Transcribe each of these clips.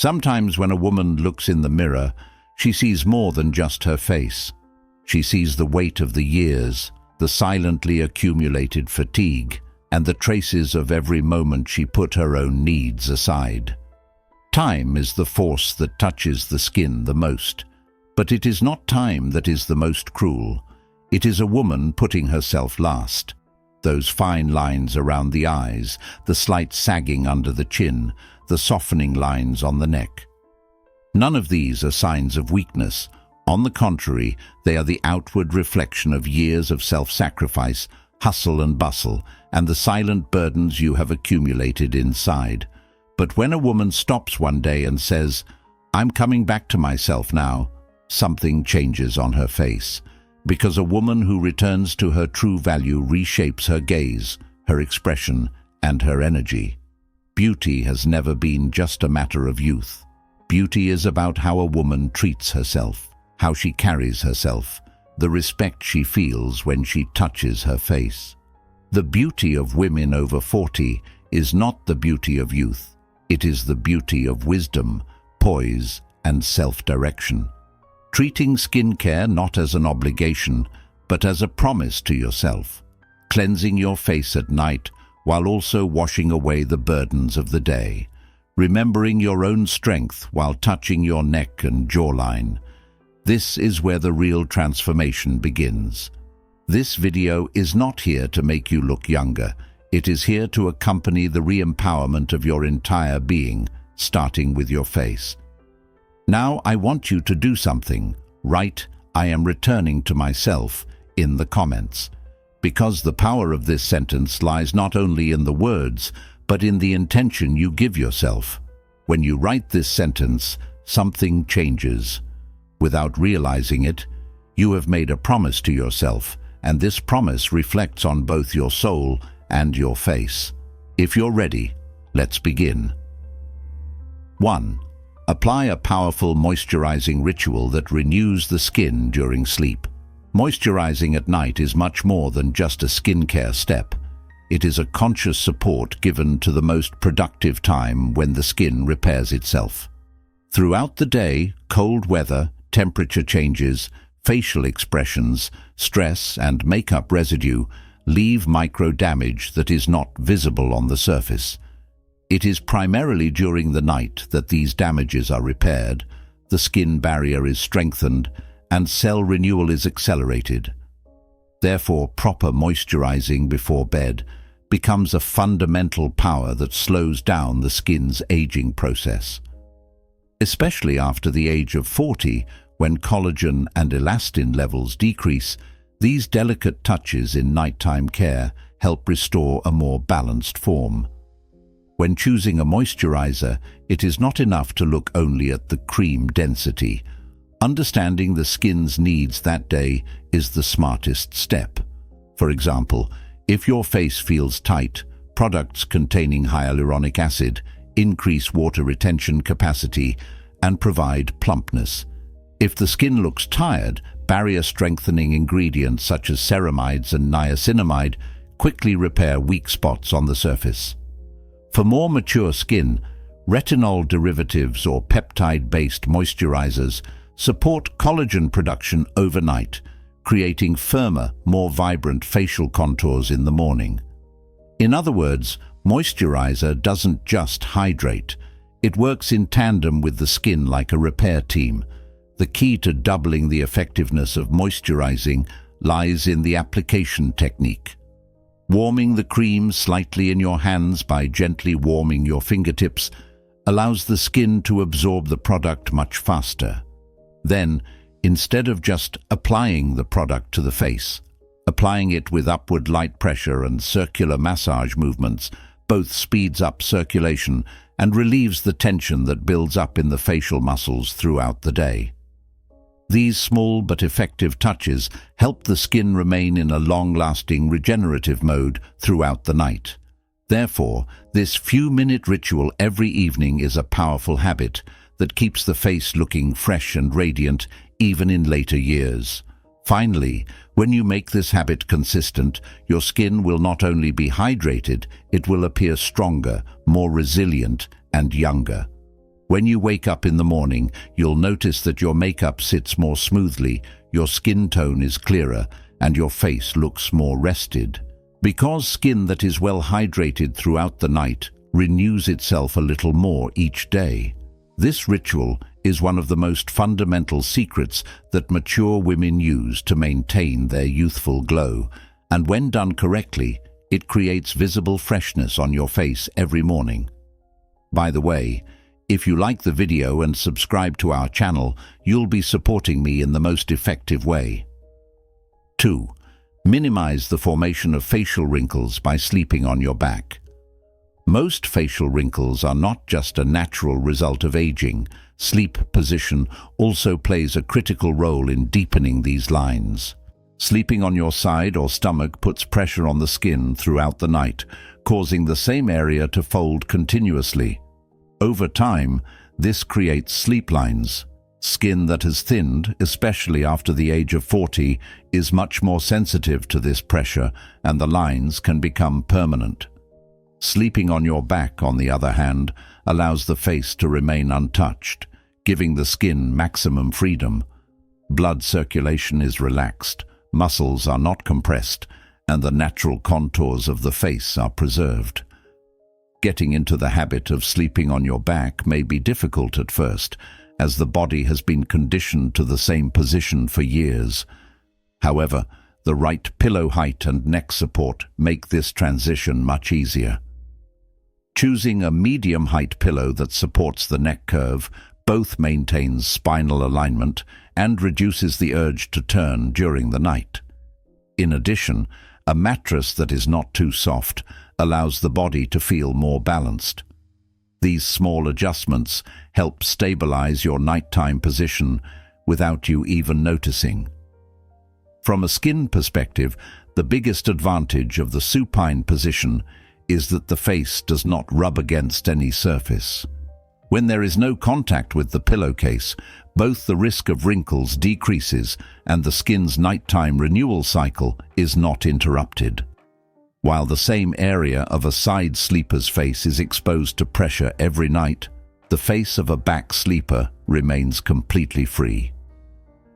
Sometimes when a woman looks in the mirror, she sees more than just her face. She sees the weight of the years, the silently accumulated fatigue, and the traces of every moment she put her own needs aside. Time is the force that touches the skin the most, but it is not time that is the most cruel. It is a woman putting herself last. Those fine lines around the eyes, the slight sagging under the chin, the softening lines on the neck. None of these are signs of weakness. On the contrary, they are the outward reflection of years of self-sacrifice, hustle and bustle, and the silent burdens you have accumulated inside. But when a woman stops one day and says, "I'm coming back to myself now," something changes on her face. Because a woman who returns to her true value reshapes her gaze, her expression, and her energy. Beauty has never been just a matter of youth. Beauty is about how a woman treats herself, how she carries herself, the respect she feels when she touches her face. The beauty of women over 40 is not the beauty of youth. It is the beauty of wisdom, poise, and self-direction. Treating skincare not as an obligation, but as a promise to yourself. Cleansing your face at night while also washing away the burdens of the day. Remembering your own strength while touching your neck and jawline. This is where the real transformation begins. This video is not here to make you look younger. It is here to accompany the re-empowerment of your entire being, starting with your face. Now I want you to do something. Write, "I am returning to myself," in the comments. Because the power of this sentence lies not only in the words, but in the intention you give yourself. When you write this sentence, something changes. Without realizing it, you have made a promise to yourself, and this promise reflects on both your soul and your face. If you're ready, let's begin. 1. Apply a powerful moisturizing ritual that renews the skin during sleep. Moisturizing at night is much more than just a skincare step. It is a conscious support given to the most productive time when the skin repairs itself. Throughout the day, cold weather, temperature changes, facial expressions, stress, and makeup residue leave micro-damage that is not visible on the surface. It is primarily during the night that these damages are repaired, the skin barrier is strengthened, and cell renewal is accelerated. Therefore, proper moisturizing before bed becomes a fundamental power that slows down the skin's aging process. Especially after the age of 40, when collagen and elastin levels decrease, these delicate touches in nighttime care help restore a more balanced form. When choosing a moisturizer, it is not enough to look only at the cream density. Understanding the skin's needs that day is the smartest step. For example, if your face feels tight, products containing hyaluronic acid increase water retention capacity and provide plumpness. If the skin looks tired, barrier-strengthening ingredients such as ceramides and niacinamide quickly repair weak spots on the surface. For more mature skin, retinol derivatives or peptide-based moisturizers support collagen production overnight, creating firmer, more vibrant facial contours in the morning. In other words, moisturizer doesn't just hydrate. It works in tandem with the skin like a repair team. The key to doubling the effectiveness of moisturizing lies in the application technique. Warming the cream slightly in your hands by gently warming your fingertips allows the skin to absorb the product much faster. Then, instead of just applying the product to the face, applying it with upward light pressure and circular massage movements both speeds up circulation and relieves the tension that builds up in the facial muscles throughout the day. These small but effective touches help the skin remain in a long-lasting regenerative mode throughout the night. Therefore, this few-minute ritual every evening is a powerful habit that keeps the face looking fresh and radiant even in later years. Finally, when you make this habit consistent, your skin will not only be hydrated, it will appear stronger, more resilient, and younger. When you wake up in the morning, you'll notice that your makeup sits more smoothly, your skin tone is clearer, and your face looks more rested. Because skin that is well hydrated throughout the night renews itself a little more each day. This ritual is one of the most fundamental secrets that mature women use to maintain their youthful glow, and when done correctly, it creates visible freshness on your face every morning. By the way, if you like the video and subscribe to our channel, you'll be supporting me in the most effective way. 2. Minimize the formation of facial wrinkles by sleeping on your back. Most facial wrinkles are not just a natural result of aging. Sleep position also plays a critical role in deepening these lines. Sleeping on your side or stomach puts pressure on the skin throughout the night, causing the same area to fold continuously. Over time, this creates sleep lines. Skin that has thinned, especially after the age of 40, is much more sensitive to this pressure, and the lines can become permanent. Sleeping on your back, on the other hand, allows the face to remain untouched, giving the skin maximum freedom. Blood circulation is relaxed, muscles are not compressed, and the natural contours of the face are preserved. Getting into the habit of sleeping on your back may be difficult at first, as the body has been conditioned to the same position for years. However, the right pillow height and neck support make this transition much easier. Choosing a medium-height pillow that supports the neck curve both maintains spinal alignment and reduces the urge to turn during the night. In addition, a mattress that is not too soft allows the body to feel more balanced. These small adjustments help stabilize your nighttime position without you even noticing. From a skin perspective, the biggest advantage of the supine position is that the face does not rub against any surface. When there is no contact with the pillowcase, both the risk of wrinkles decreases and the skin's nighttime renewal cycle is not interrupted. While the same area of a side sleeper's face is exposed to pressure every night, the face of a back sleeper remains completely free.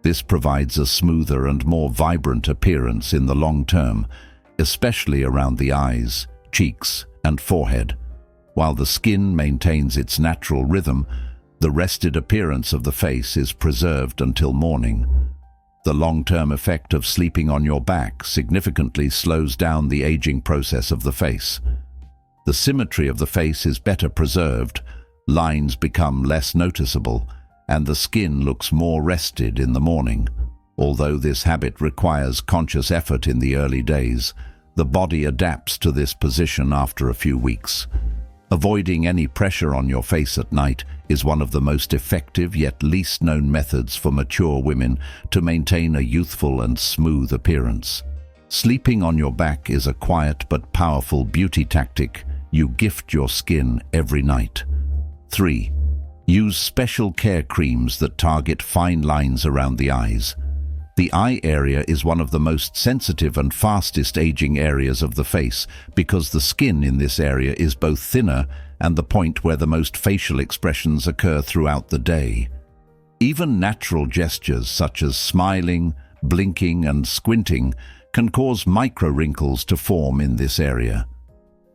This provides a smoother and more vibrant appearance in the long term, especially around the eyes, cheeks, and forehead. While the skin maintains its natural rhythm, the rested appearance of the face is preserved until morning. The long-term effect of sleeping on your back significantly slows down the aging process of the face. The symmetry of the face is better preserved, lines become less noticeable, and the skin looks more rested in the morning. Although this habit requires conscious effort in the early days, the body adapts to this position after a few weeks. Avoiding any pressure on your face at night is one of the most effective yet least known methods for mature women to maintain a youthful and smooth appearance. Sleeping on your back is a quiet but powerful beauty tactic you gift your skin every night. 3. Use special care creams that target fine lines around the eyes. The eye area is one of the most sensitive and fastest aging areas of the face because the skin in this area is both thinner and the point where the most facial expressions occur throughout the day. Even natural gestures such as smiling, blinking, and squinting can cause micro wrinkles to form in this area.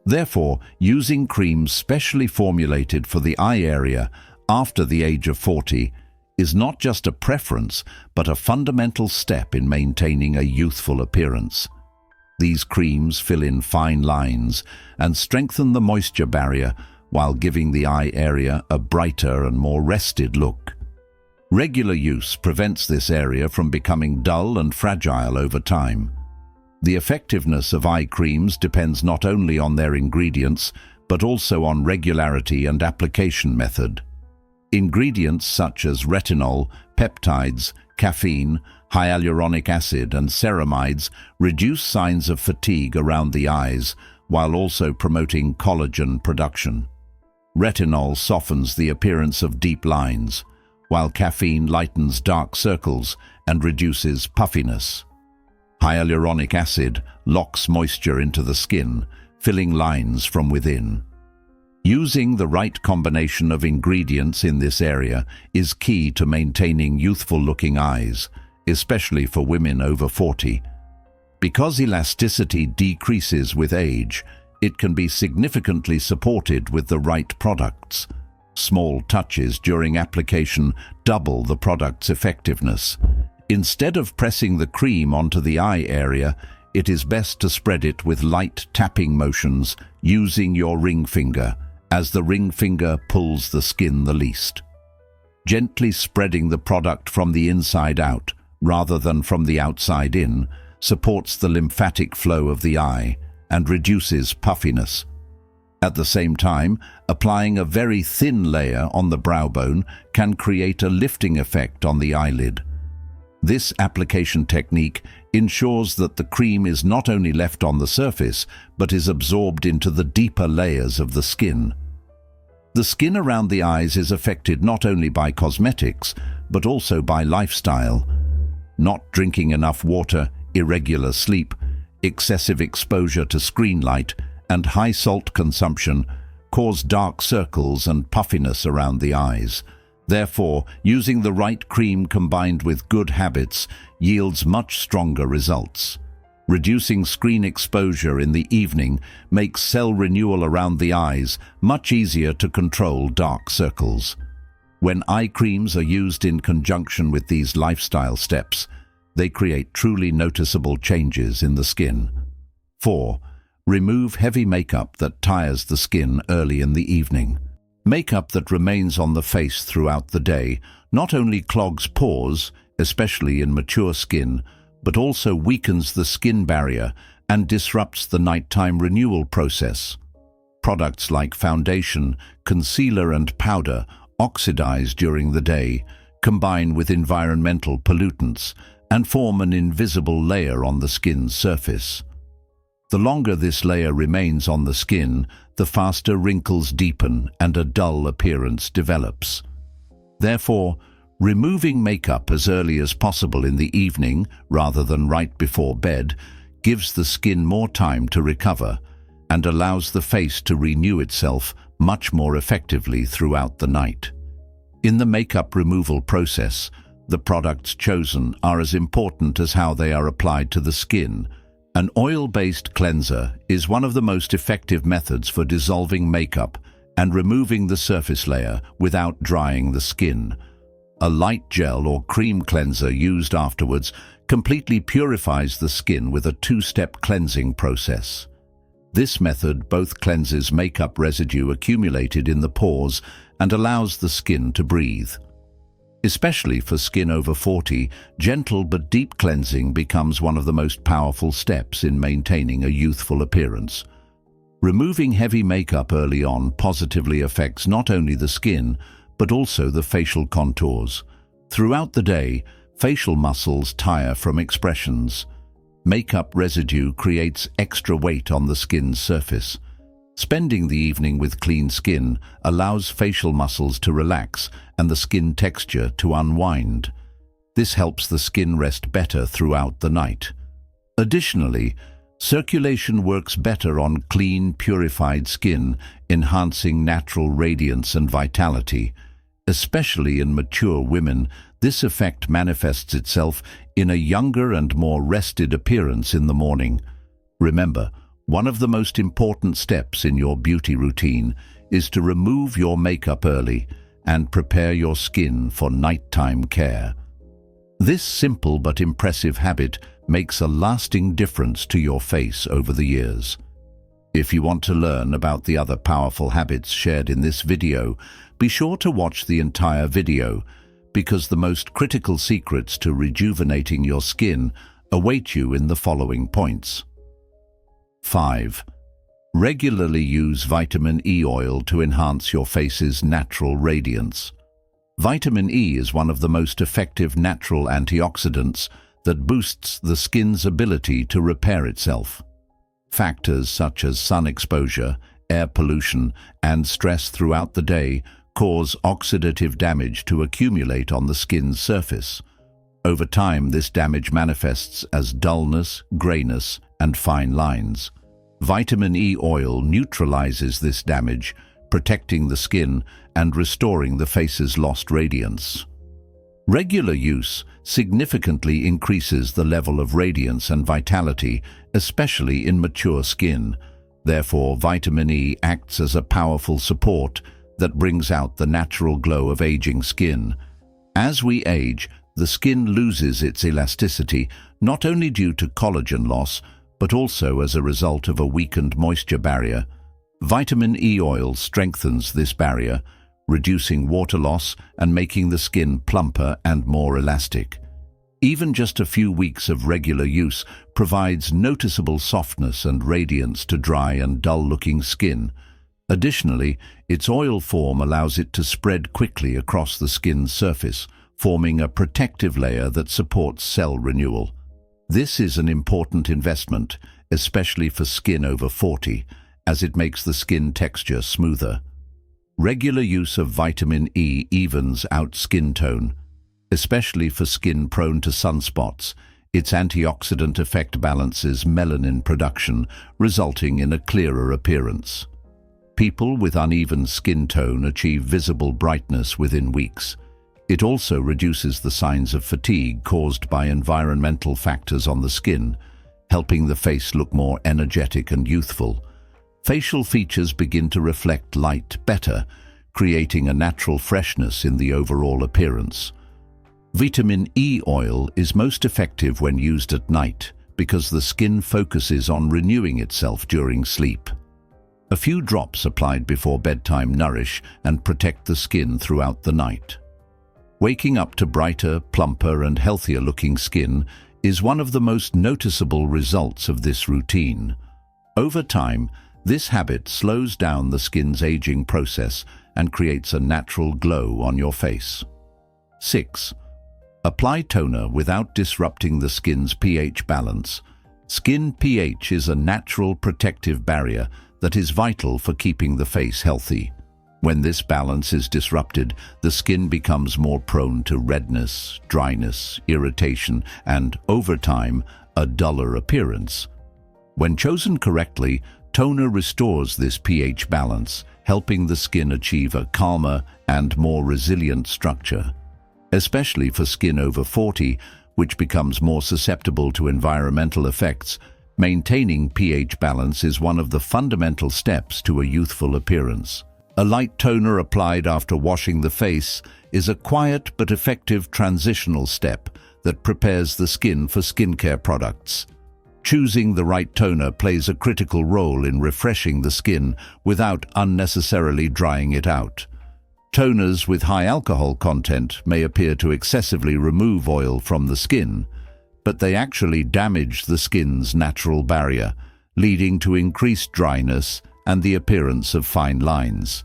Therefore, using creams specially formulated for the eye area after the age of 40 is not just a preference, but a fundamental step in maintaining a youthful appearance. These creams fill in fine lines and strengthen the moisture barrier while giving the eye area a brighter and more rested look. Regular use prevents this area from becoming dull and fragile over time. The effectiveness of eye creams depends not only on their ingredients, but also on regularity and application method. Ingredients such as retinol, peptides, caffeine, hyaluronic acid, and ceramides reduce signs of fatigue around the eyes while also promoting collagen production. Retinol softens the appearance of deep lines, while caffeine lightens dark circles and reduces puffiness. Hyaluronic acid locks moisture into the skin, filling lines from within. Using the right combination of ingredients in this area is key to maintaining youthful-looking eyes, especially for women over 40. Because elasticity decreases with age, it can be significantly supported with the right products. Small touches during application double the product's effectiveness. Instead of pressing the cream onto the eye area, it is best to spread it with light tapping motions using your ring finger, as the ring finger pulls the skin the least. Gently spreading the product from the inside out, rather than from the outside in, supports the lymphatic flow of the eye and reduces puffiness. At the same time, applying a very thin layer on the brow bone can create a lifting effect on the eyelid. This application technique ensures that the cream is not only left on the surface, but is absorbed into the deeper layers of the skin. The skin around the eyes is affected not only by cosmetics, but also by lifestyle. Not drinking enough water, irregular sleep, excessive exposure to screen light, and high salt consumption cause dark circles and puffiness around the eyes. Therefore, using the right cream combined with good habits yields much stronger results. Reducing screen exposure in the evening makes cell renewal around the eyes much easier to control dark circles. When eye creams are used in conjunction with these lifestyle steps, they create truly noticeable changes in the skin. 4. Remove heavy makeup that tires the skin early in the evening. Makeup that remains on the face throughout the day not only clogs pores, especially in mature skin, but also weakens the skin barrier and disrupts the nighttime renewal process. Products like foundation, concealer and powder oxidize during the day, combine with environmental pollutants, and form an invisible layer on the skin's surface. The longer this layer remains on the skin, the faster wrinkles deepen and a dull appearance develops. Therefore, removing makeup as early as possible in the evening, rather than right before bed, gives the skin more time to recover and allows the face to renew itself much more effectively throughout the night. In the makeup removal process, the products chosen are as important as how they are applied to the skin. An oil-based cleanser is one of the most effective methods for dissolving makeup and removing the surface layer without drying the skin. A light gel or cream cleanser used afterwards completely purifies the skin with a two-step cleansing process. This method both cleanses makeup residue accumulated in the pores and allows the skin to breathe. Especially for skin over 40, gentle but deep cleansing becomes one of the most powerful steps in maintaining a youthful appearance. Removing heavy makeup early on positively affects not only the skin, but also the facial contours. Throughout the day, facial muscles tire from expressions. Makeup residue creates extra weight on the skin's surface. Spending the evening with clean skin allows facial muscles to relax and the skin texture to unwind. This helps the skin rest better throughout the night. Additionally, circulation works better on clean, purified skin, enhancing natural radiance and vitality. Especially in mature women, this effect manifests itself in a younger and more rested appearance in the morning. Remember, one of the most important steps in your beauty routine is to remove your makeup early and prepare your skin for nighttime care. This simple but impressive habit makes a lasting difference to your face over the years. If you want to learn about the other powerful habits shared in this video, be sure to watch the entire video, because the most critical secrets to rejuvenating your skin await you in the following points. 5. Regularly use vitamin E oil to enhance your face's natural radiance. Vitamin E is one of the most effective natural antioxidants that boosts the skin's ability to repair itself. Factors such as sun exposure, air pollution, and stress throughout the day cause oxidative damage to accumulate on the skin's surface. Over time, this damage manifests as dullness, grayness, and fine lines. Vitamin E oil neutralizes this damage, protecting the skin and restoring the face's lost radiance. Regular use significantly increases the level of radiance and vitality, especially in mature skin. Therefore, vitamin E acts as a powerful support that brings out the natural glow of aging skin. As we age, the skin loses its elasticity, not only due to collagen loss, but also as a result of a weakened moisture barrier. Vitamin E oil strengthens this barrier, reducing water loss and making the skin plumper and more elastic. Even just a few weeks of regular use provides noticeable softness and radiance to dry and dull-looking skin. Additionally, its oil form allows it to spread quickly across the skin's surface, forming a protective layer that supports cell renewal. This is an important investment, especially for skin over 40, as it makes the skin texture smoother. Regular use of vitamin E evens out skin tone. Especially for skin prone to sunspots, its antioxidant effect balances melanin production, resulting in a clearer appearance. People with uneven skin tone achieve visible brightness within weeks. It also reduces the signs of fatigue caused by environmental factors on the skin, helping the face look more energetic and youthful. Facial features begin to reflect light better, creating a natural freshness in the overall appearance. Vitamin E oil is most effective when used at night because the skin focuses on renewing itself during sleep. A few drops applied before bedtime nourish and protect the skin throughout the night. Waking up to brighter, plumper, and healthier-looking skin is one of the most noticeable results of this routine. Over time, this habit slows down the skin's aging process and creates a natural glow on your face. 6. Apply toner without disrupting the skin's pH balance. Skin pH is a natural protective barrier that is vital for keeping the face healthy. When this balance is disrupted, the skin becomes more prone to redness, dryness, irritation, and, over time, a duller appearance. When chosen correctly, toner restores this pH balance, helping the skin achieve a calmer and more resilient structure. Especially for skin over 40, which becomes more susceptible to environmental effects, maintaining pH balance is one of the fundamental steps to a youthful appearance. A light toner applied after washing the face is a quiet but effective transitional step that prepares the skin for skincare products. Choosing the right toner plays a critical role in refreshing the skin without unnecessarily drying it out. Toners with high alcohol content may appear to excessively remove oil from the skin, but they actually damage the skin's natural barrier, leading to increased dryness and the appearance of fine lines.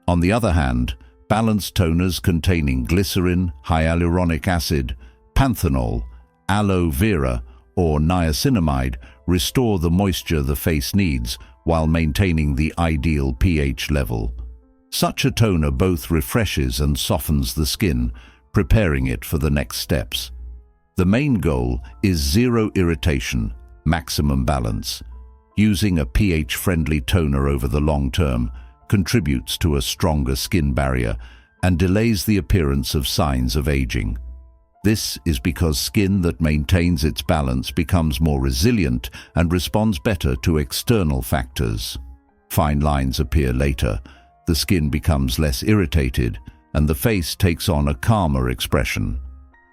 On the other hand, balanced toners containing glycerin, hyaluronic acid, panthenol, aloe vera, or niacinamide restore the moisture the face needs while maintaining the ideal pH level. Such a toner both refreshes and softens the skin, preparing it for the next steps. The main goal is zero irritation, maximum balance. Using a pH-friendly toner over the long term contributes to a stronger skin barrier and delays the appearance of signs of aging. This is because skin that maintains its balance becomes more resilient and responds better to external factors. Fine lines appear later, the skin becomes less irritated, and the face takes on a calmer expression.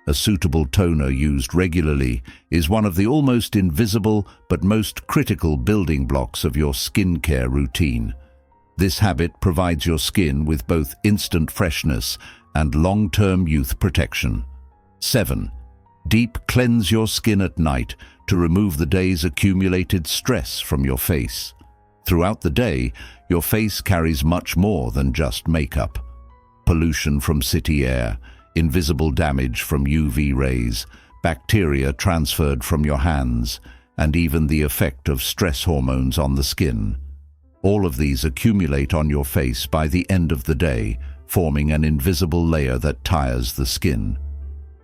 A suitable toner used regularly is one of the almost invisible but most critical building blocks of your skincare routine. This habit provides your skin with both instant freshness and long-term youth protection. 7. Deep cleanse your skin at night to remove the day's accumulated stress from your face. Throughout the day, your face carries much more than just makeup. Pollution from city air, invisible damage from UV rays, bacteria transferred from your hands, and even the effect of stress hormones on the skin. All of these accumulate on your face by the end of the day, forming an invisible layer that tires the skin.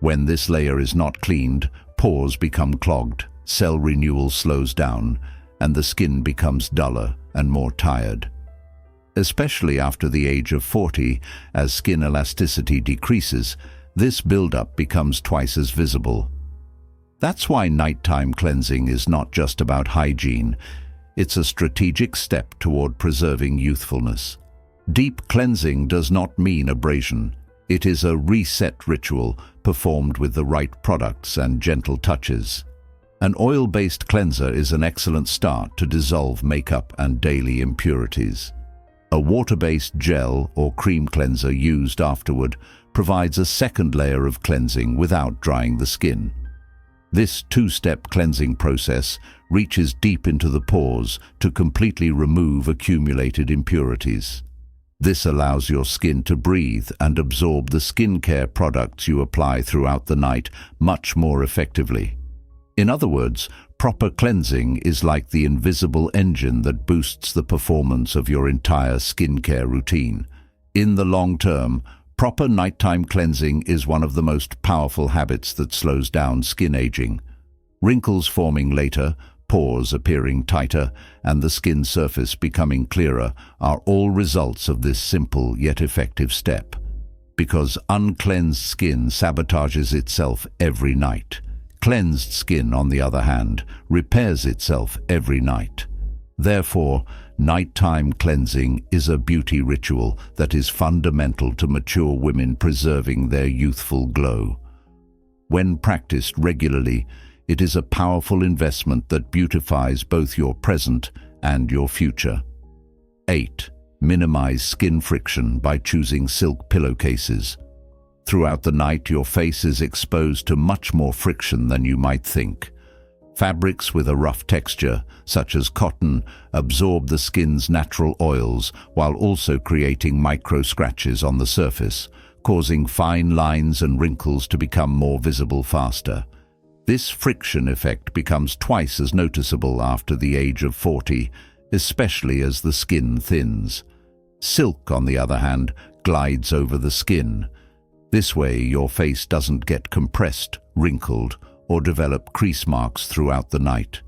When this layer is not cleaned, pores become clogged, cell renewal slows down, and the skin becomes duller and more tired. Especially after the age of 40, as skin elasticity decreases, this buildup becomes twice as visible. That's why nighttime cleansing is not just about hygiene. It's a strategic step toward preserving youthfulness. Deep cleansing does not mean abrasion. It is a reset ritual performed with the right products and gentle touches. An oil-based cleanser is an excellent start to dissolve makeup and daily impurities. A water-based gel or cream cleanser used afterward provides a second layer of cleansing without drying the skin. This two-step cleansing process reaches deep into the pores to completely remove accumulated impurities. This allows your skin to breathe and absorb the skincare products you apply throughout the night much more effectively. In other words, proper cleansing is like the invisible engine that boosts the performance of your entire skincare routine. In the long term, proper nighttime cleansing is one of the most powerful habits that slows down skin aging. Wrinkles forming later, pores appearing tighter, and the skin surface becoming clearer are all results of this simple yet effective step. Because uncleansed skin sabotages itself every night. Cleansed skin, on the other hand, repairs itself every night. Therefore, nighttime cleansing is a beauty ritual that is fundamental to mature women preserving their youthful glow. When practiced regularly, it is a powerful investment that beautifies both your present and your future. 8. Minimize skin friction by choosing silk pillowcases. Throughout the night, your face is exposed to much more friction than you might think. Fabrics with a rough texture, such as cotton, absorb the skin's natural oils while also creating micro-scratches on the surface, causing fine lines and wrinkles to become more visible faster. This friction effect becomes twice as noticeable after the age of 40, especially as the skin thins. Silk, on the other hand, glides over the skin. This way, your face doesn't get compressed, wrinkled, or develop crease marks throughout the night.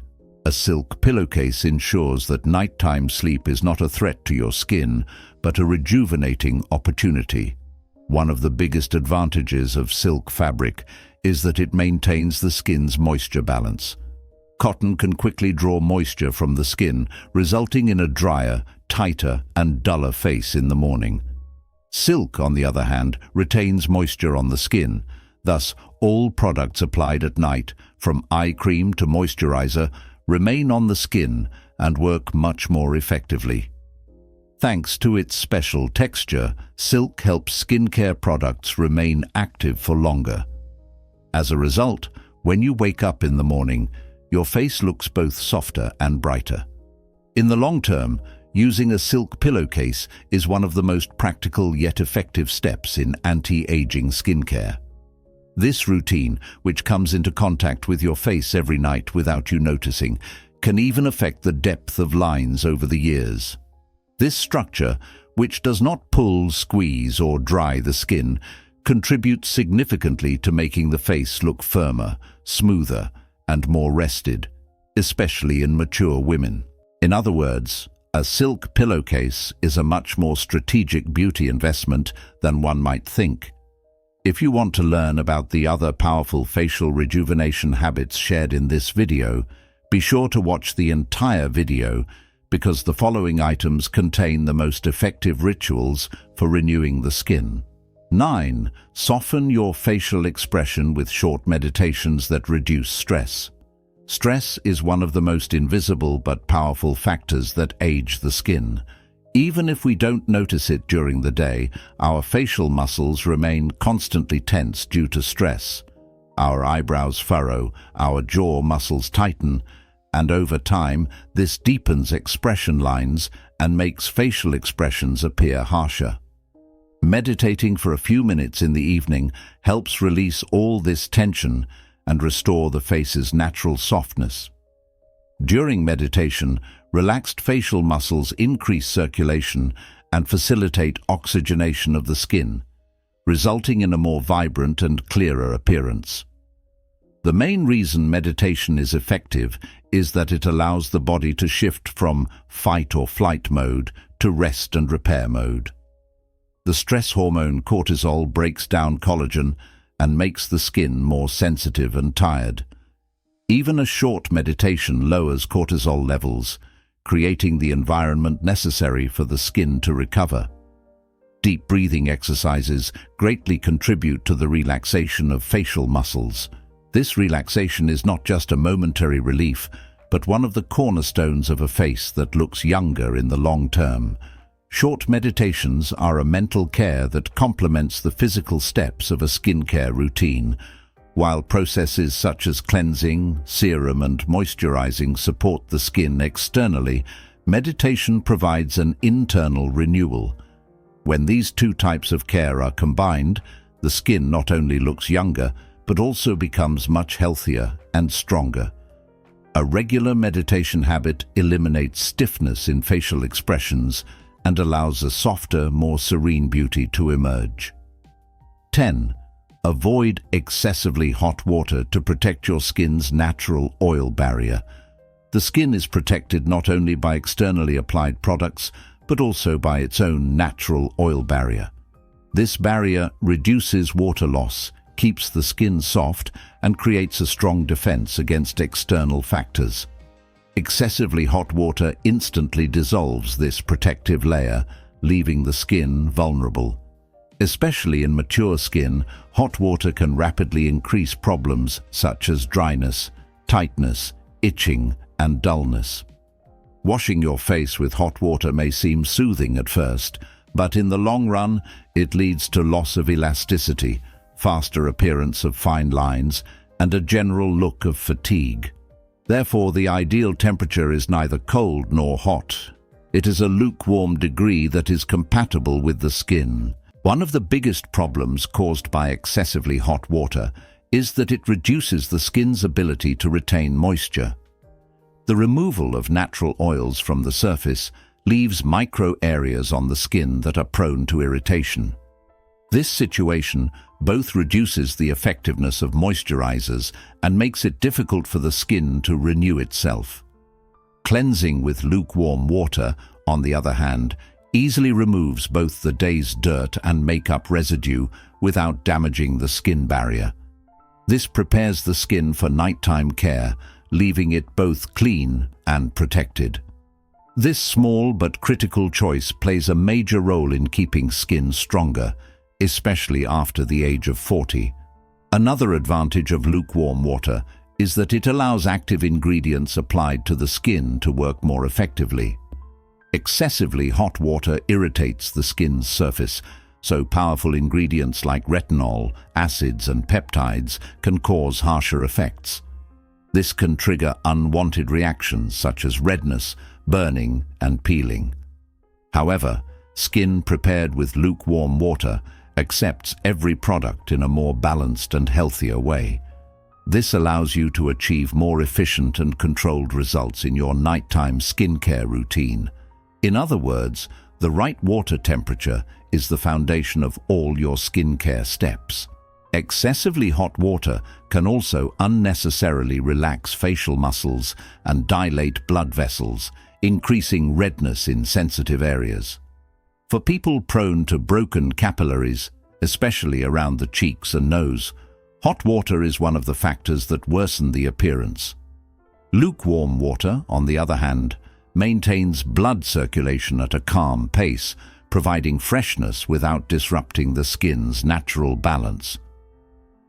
A silk pillowcase ensures that nighttime sleep is not a threat to your skin, but a rejuvenating opportunity. One of the biggest advantages of silk fabric is that it maintains the skin's moisture balance. Cotton can quickly draw moisture from the skin, resulting in a drier, tighter, and duller face in the morning. Silk, on the other hand, retains moisture on the skin. Thus, all products applied at night, from eye cream to moisturizer, remain on the skin and work much more effectively. Thanks to its special texture, silk helps skincare products remain active for longer. As a result, when you wake up in the morning, your face looks both softer and brighter. In the long term, using a silk pillowcase is one of the most practical yet effective steps in anti-aging skincare. This routine, which comes into contact with your face every night without you noticing, can even affect the depth of lines over the years. This structure, which does not pull, squeeze, or dry the skin, contributes significantly to making the face look firmer, smoother, and more rested, especially in mature women. In other words, a silk pillowcase is a much more strategic beauty investment than one might think. If you want to learn about the other powerful facial rejuvenation habits shared in this video, be sure to watch the entire video because the following items contain the most effective rituals for renewing the skin. 9. Soften your facial expression with short meditations that reduce stress. Stress is one of the most invisible but powerful factors that age the skin. Even if we don't notice it during the day, our facial muscles remain constantly tense due to stress. Our eyebrows furrow, our jaw muscles tighten, and over time, this deepens expression lines and makes facial expressions appear harsher. Meditating for a few minutes in the evening helps release all this tension and restore the face's natural softness. During meditation, relaxed facial muscles increase circulation and facilitate oxygenation of the skin, resulting in a more vibrant and clearer appearance. The main reason meditation is effective is that it allows the body to shift from fight or flight mode to rest and repair mode. The stress hormone cortisol breaks down collagen and makes the skin more sensitive and tired. Even a short meditation lowers cortisol levels, creating the environment necessary for the skin to recover. Deep breathing exercises greatly contribute to the relaxation of facial muscles. This relaxation is not just a momentary relief, but one of the cornerstones of a face that looks younger in the long term. Short meditations are a mental care that complements the physical steps of a skincare routine. While processes such as cleansing, serum and moisturizing support the skin externally, meditation provides an internal renewal. When these two types of care are combined, the skin not only looks younger, but also becomes much healthier and stronger. A regular meditation habit eliminates stiffness in facial expressions and allows a softer, more serene beauty to emerge. 10. Avoid excessively hot water to protect your skin's natural oil barrier. The skin is protected not only by externally applied products, but also by its own natural oil barrier. This barrier reduces water loss, keeps the skin soft, and creates a strong defense against external factors. Excessively hot water instantly dissolves this protective layer, leaving the skin vulnerable. Especially in mature skin, hot water can rapidly increase problems such as dryness, tightness, itching, and dullness. Washing your face with hot water may seem soothing at first, but in the long run, it leads to loss of elasticity, faster appearance of fine lines, and a general look of fatigue. Therefore, the ideal temperature is neither cold nor hot. It is a lukewarm degree that is compatible with the skin. One of the biggest problems caused by excessively hot water is that it reduces the skin's ability to retain moisture. The removal of natural oils from the surface leaves micro areas on the skin that are prone to irritation. This situation both reduces the effectiveness of moisturizers and makes it difficult for the skin to renew itself. Cleansing with lukewarm water, on the other hand, easily removes both the day's dirt and makeup residue without damaging the skin barrier. This prepares the skin for nighttime care, leaving it both clean and protected. This small but critical choice plays a major role in keeping skin stronger, especially after the age of 40. Another advantage of lukewarm water is that it allows active ingredients applied to the skin to work more effectively. Excessively hot water irritates the skin's surface, so powerful ingredients like retinol, acids, and peptides can cause harsher effects. This can trigger unwanted reactions such as redness, burning, and peeling. However, skin prepared with lukewarm water accepts every product in a more balanced and healthier way. This allows you to achieve more efficient and controlled results in your nighttime skincare routine. In other words, the right water temperature is the foundation of all your skincare steps. Excessively hot water can also unnecessarily relax facial muscles and dilate blood vessels, increasing redness in sensitive areas. For people prone to broken capillaries, especially around the cheeks and nose, hot water is one of the factors that worsen the appearance. Lukewarm water, on the other hand, maintains blood circulation at a calm pace, providing freshness without disrupting the skin's natural balance.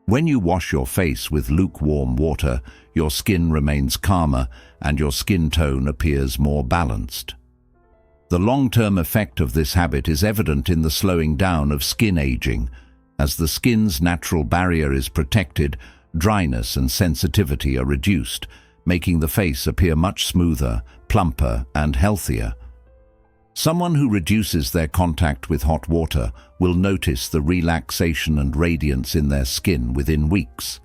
When you wash your face with lukewarm water, your skin remains calmer and your skin tone appears more balanced. The long-term effect of this habit is evident in the slowing down of skin aging. As the skin's natural barrier is protected, dryness and sensitivity are reduced, making the face appear much smoother, plumper, and healthier. Someone who reduces their contact with hot water will notice the relaxation and radiance in their skin within weeks.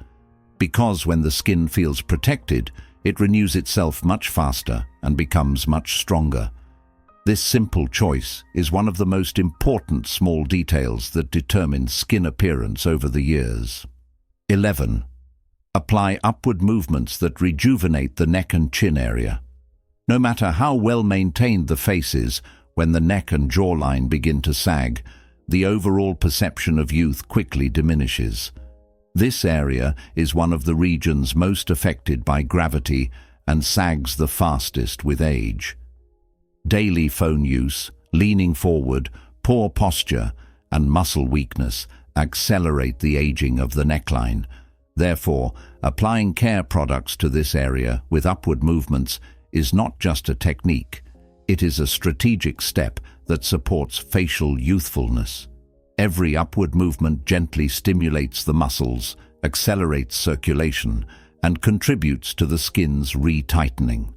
Because when the skin feels protected, it renews itself much faster and becomes much stronger. This simple choice is one of the most important small details that determine skin appearance over the years. 11. Apply upward movements that rejuvenate the neck and chin area. No matter how well maintained the face is, When the neck and jawline begin to sag, the overall perception of youth quickly diminishes. This area is one of the regions most affected by gravity and sags the fastest with age. Daily phone use, leaning forward, poor posture, and muscle weakness accelerate the aging of the neckline. Therefore, applying care products to this area with upward movements is not just a technique, it is a strategic step that supports facial youthfulness. Every upward movement gently stimulates the muscles, accelerates circulation, and contributes to the skin's retightening.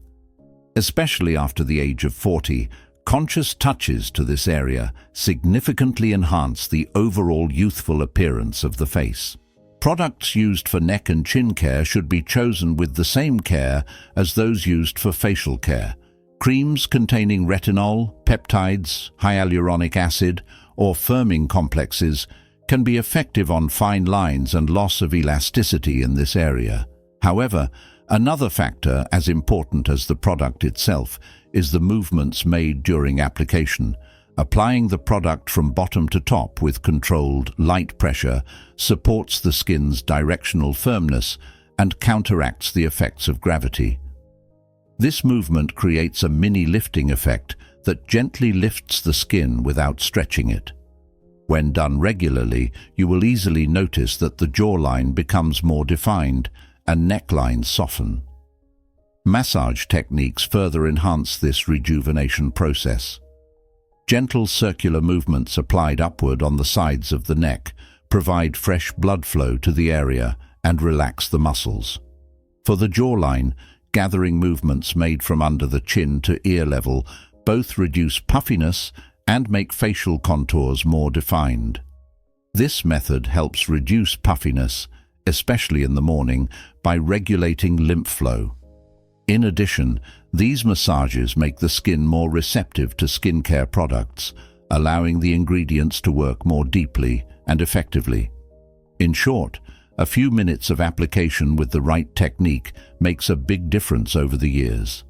Especially after the age of 40, conscious touches to this area significantly enhance the overall youthful appearance of the face. Products used for neck and chin care should be chosen with the same care as those used for facial care. Creams containing retinol, peptides, hyaluronic acid, or firming complexes can be effective on fine lines and loss of elasticity in this area. However, another factor as important as the product itself is the movements made during application. Applying the product from bottom to top with controlled, light pressure supports the skin's directional firmness and counteracts the effects of gravity. This movement creates a mini lifting effect that gently lifts the skin without stretching it. When done regularly, you will easily notice that the jawline becomes more defined and necklines soften. Massage techniques further enhance this rejuvenation process. Gentle circular movements applied upward on the sides of the neck provide fresh blood flow to the area and relax the muscles. For the jawline, gathering movements made from under the chin to ear level both reduce puffiness and make facial contours more defined. This method helps reduce puffiness, especially in the morning, by regulating lymph flow. In addition, these massages make the skin more receptive to skincare products, allowing the ingredients to work more deeply and effectively. In short, a few minutes of application with the right technique makes a big difference over the years.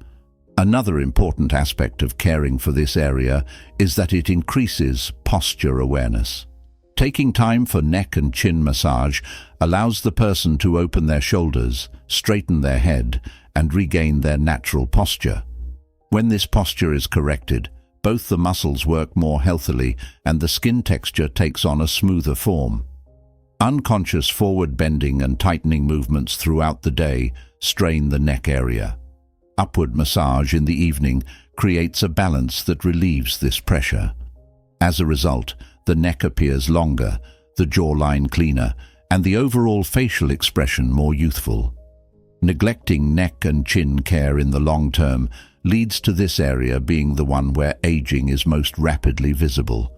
Another important aspect of caring for this area is that it increases posture awareness. Taking time for neck and chin massage allows the person to open their shoulders, straighten their head, and regain their natural posture. When this posture is corrected, both the muscles work more healthily and the skin texture takes on a smoother form. Unconscious forward bending and tightening movements throughout the day strain the neck area. Upward massage in the evening creates a balance that relieves this pressure. As a result, the neck appears longer, the jawline cleaner, and the overall facial expression more youthful. Neglecting neck and chin care in the long term leads to this area being the one where aging is most rapidly visible.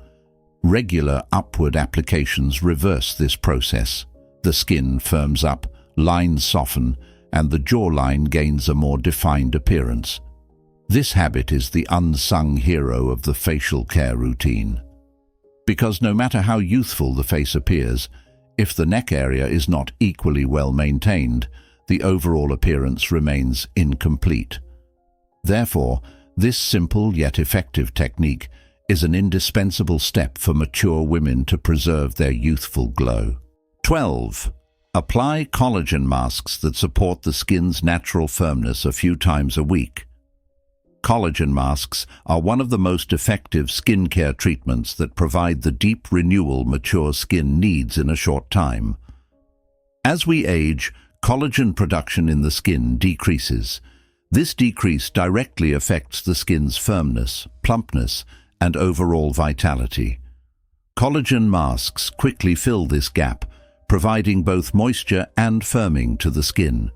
Regular upward applications reverse this process. The skin firms up, lines soften, and the jawline gains a more defined appearance. This habit is the unsung hero of the facial care routine. Because no matter how youthful the face appears, if the neck area is not equally well maintained, the overall appearance remains incomplete. Therefore, this simple yet effective technique is an indispensable step for mature women to preserve their youthful glow. 12. Apply collagen masks that support the skin's natural firmness a few times a week. Collagen masks are one of the most effective skincare treatments that provide the deep renewal mature skin needs in a short time. As we age, collagen production in the skin decreases. This decrease directly affects the skin's firmness, plumpness, and overall vitality. Collagen masks quickly fill this gap, providing both moisture and firming to the skin.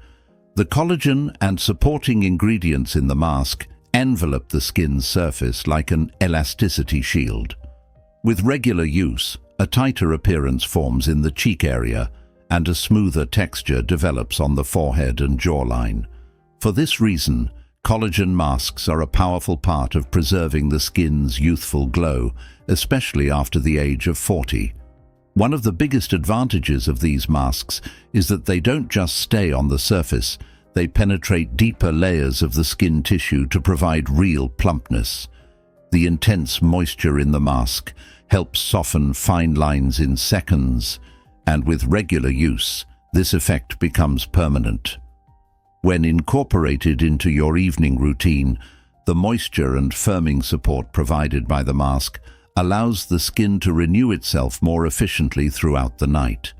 The collagen and supporting ingredients in the mask envelop the skin's surface like an elasticity shield. With regular use, a tighter appearance forms in the cheek area, and a smoother texture develops on the forehead and jawline. For this reason, collagen masks are a powerful part of preserving the skin's youthful glow, especially after the age of 40. One of the biggest advantages of these masks is that they don't just stay on the surface, they penetrate deeper layers of the skin tissue to provide real plumpness. The intense moisture in the mask helps soften fine lines in seconds, and with regular use, this effect becomes permanent. When incorporated into your evening routine, the moisture and firming support provided by the mask allows the skin to renew itself more efficiently throughout the night.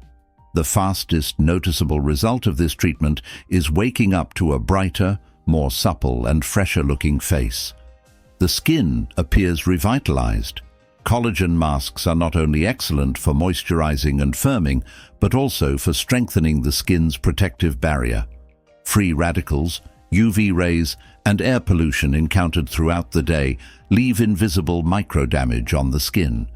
The fastest noticeable result of this treatment is waking up to a brighter, more supple and fresher-looking face. The skin appears revitalized. Collagen masks are not only excellent for moisturizing and firming, but also for strengthening the skin's protective barrier. Free radicals, UV rays, and air pollution encountered throughout the day leave invisible microdamage on the skin.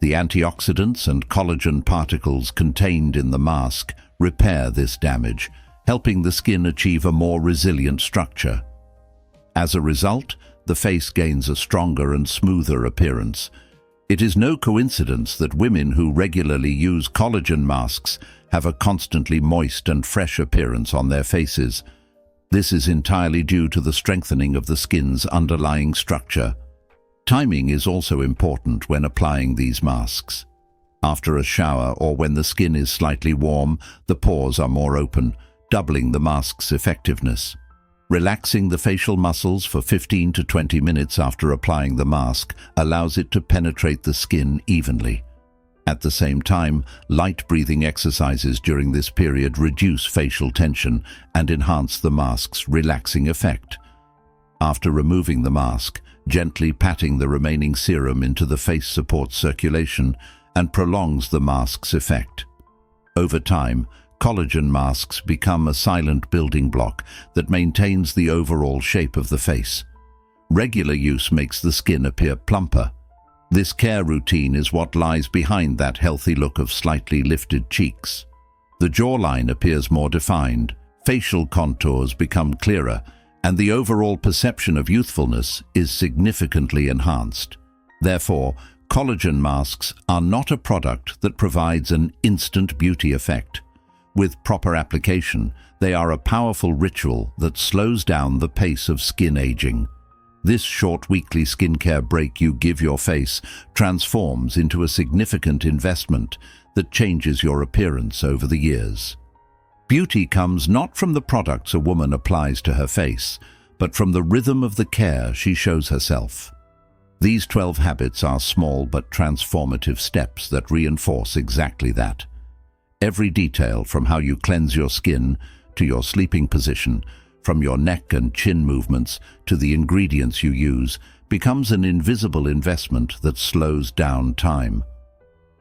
The antioxidants and collagen particles contained in the mask repair this damage, helping the skin achieve a more resilient structure. As a result, the face gains a stronger and smoother appearance. It is no coincidence that women who regularly use collagen masks have a constantly moist and fresh appearance on their faces. This is entirely due to the strengthening of the skin's underlying structure. Timing is also important when applying these masks. After a shower or when the skin is slightly warm, the pores are more open, doubling the mask's effectiveness. Relaxing the facial muscles for 15 to 20 minutes after applying the mask allows it to penetrate the skin evenly. At the same time, light breathing exercises during this period reduce facial tension and enhance the mask's relaxing effect. After removing the mask, gently patting the remaining serum into the face supports circulation and prolongs the mask's effect. Over time, collagen masks become a silent building block that maintains the overall shape of the face. Regular use makes the skin appear plumper. This care routine is what lies behind that healthy look of slightly lifted cheeks. The jawline appears more defined, facial contours become clearer, and the overall perception of youthfulness is significantly enhanced. Therefore, collagen masks are not a product that provides an instant beauty effect. With proper application, they are a powerful ritual that slows down the pace of skin aging. This short weekly skincare break you give your face transforms into a significant investment that changes your appearance over the years. Beauty comes not from the products a woman applies to her face, but from the rhythm of the care she shows herself. These 12 habits are small but transformative steps that reinforce exactly that. Every detail, from how you cleanse your skin to your sleeping position, from your neck and chin movements to the ingredients you use, becomes an invisible investment that slows down time.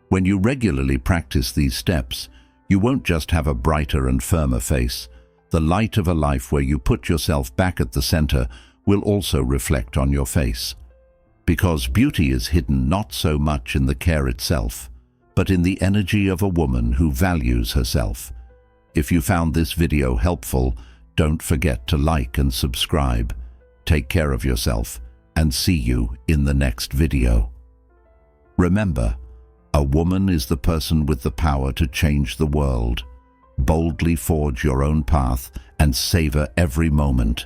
When you regularly practice these steps, you won't just have a brighter and firmer face. The light of a life where you put yourself back at the center will also reflect on your face. Because beauty is hidden not so much in the care itself, but in the energy of a woman who values herself. If you found this video helpful, don't forget to like and subscribe. Take care of yourself, and see you in the next video. Remember, a woman is the person with the power to change the world. Boldly forge your own path and savor every moment.